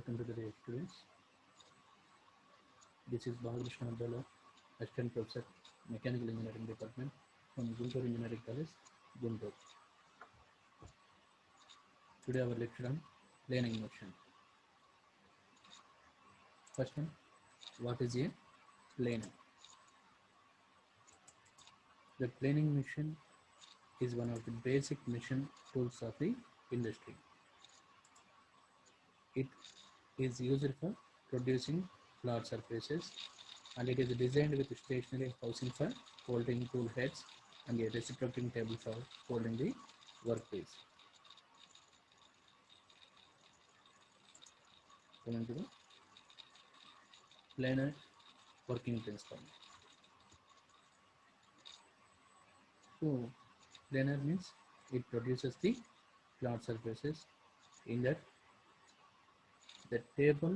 Welcome to the day, students. This is Balakrishna Abdullah, Assistant Professor, Mechanical Engineering Department from Guntur Engineering College, Guntur. Today our lecture on planing motion. First one, what is a planer? The planing machine is one of the basic machine tools of the industry. It is used for producing flat surfaces, and it is designed with stationary housing for holding tool heads and a reciprocating table for holding the workpiece. Coming to the planer working principle. So, planer means it produces the flat surfaces in that the table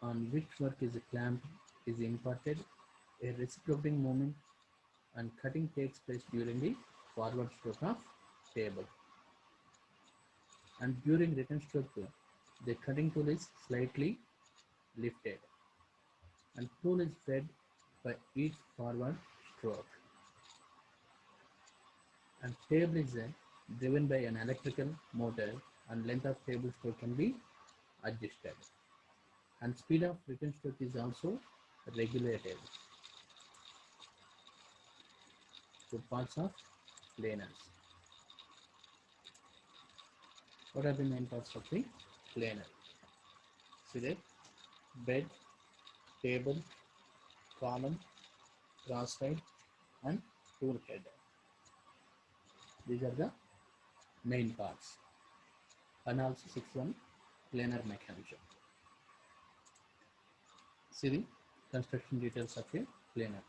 on which work is clamped is imparted a reciprocating moment, and cutting takes place during the forward stroke of table. And during return stroke, the cutting tool is slightly lifted and tool is fed by each forward stroke. And table is driven by an electrical motor, and length of table stroke can be adjusted. And speed of return stroke is also regulated. So parts of planers. What are the main parts of the planer? See that bed, table, column, cross side, and tool head. These are the main parts. And also 6.1 planer mechanism. See the construction details of a planer.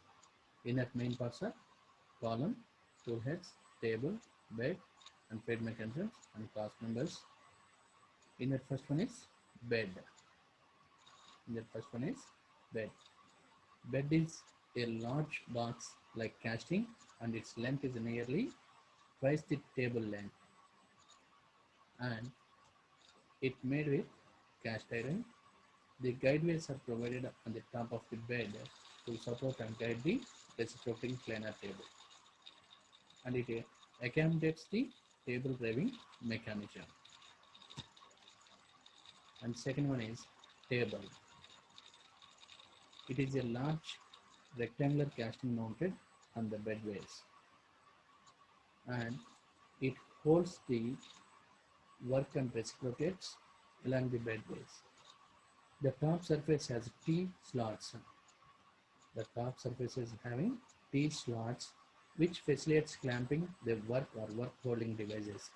In that main parts are column, tool heads, table, bed, and fed mechanisms and cross members. In that first one is bed. Bed is a large box like casting, and its length is nearly twice the table length, and it made with cast iron. The guideways are provided on the top of the bed to support and guide the reciprocating planer table, and it accommodates the table driving mechanism. And second one is table. It is a large rectangular casting mounted on the bedways, and it holds the work and reciprocates along the bedways. The top surface has T slots. The top surface is having T slots, which facilitates clamping the work or work holding devices,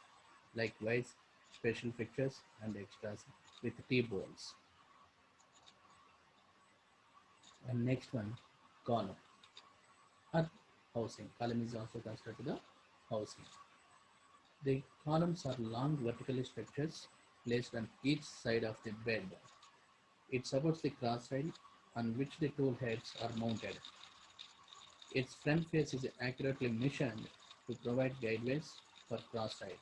likewise special fixtures and extras with T-bolts. And next one, column or housing. Column is also considered the housing. The columns are long vertical structures placed on each side of the bed. It supports the cross rail on which the tool heads are mounted. Its front face is accurately machined to provide guideways for cross rail.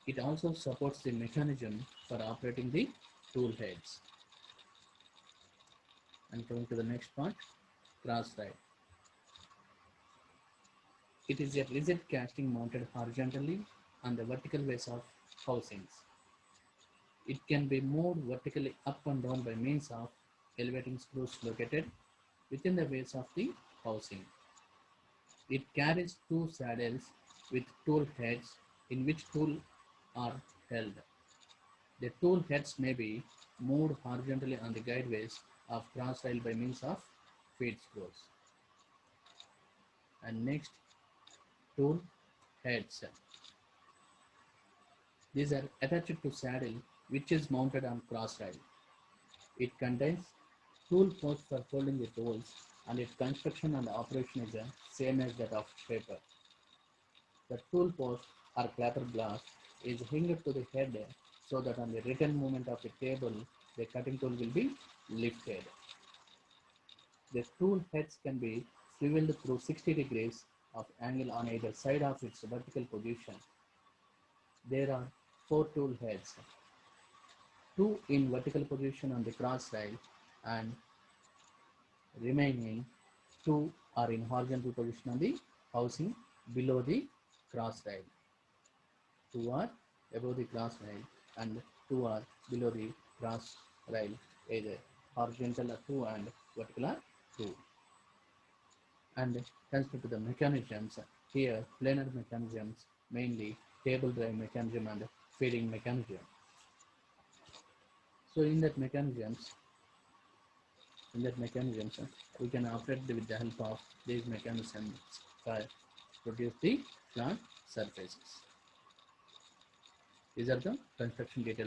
It also supports the mechanism for operating the tool heads. And coming to the next part, cross rail. It is a rigid casting mounted horizontally on the vertical ways of housings. It can be moved vertically up and down by means of elevating screws located within the ways of the housing. It carries two saddles with tool heads in which tools are held. The tool heads may be moved horizontally on the guideways of cross rail by means of feed screws. And next, tool heads. These are attached to saddle which is mounted on cross rail. It contains tool posts for holding the tools, and its construction and operation is the same as that of shaper. The tool post or clapper block is hinged to the head so that on the return movement of the table, the cutting tool will be lifted. The tool heads can be swiveled through 60 degrees of angle on either side of its vertical position. There are 4 tool heads. two in vertical position on the cross rail, and remaining two are in horizontal position on the housing below the cross rail. Two are above the cross rail and two are below the cross rail, either horizontal are two and vertical are two. And consider to the mechanisms, here planar mechanisms, mainly cable drive mechanism and feeding mechanism. So in that mechanisms, we can operate with the help of these mechanisms for produce the flat surfaces. These are the construction details.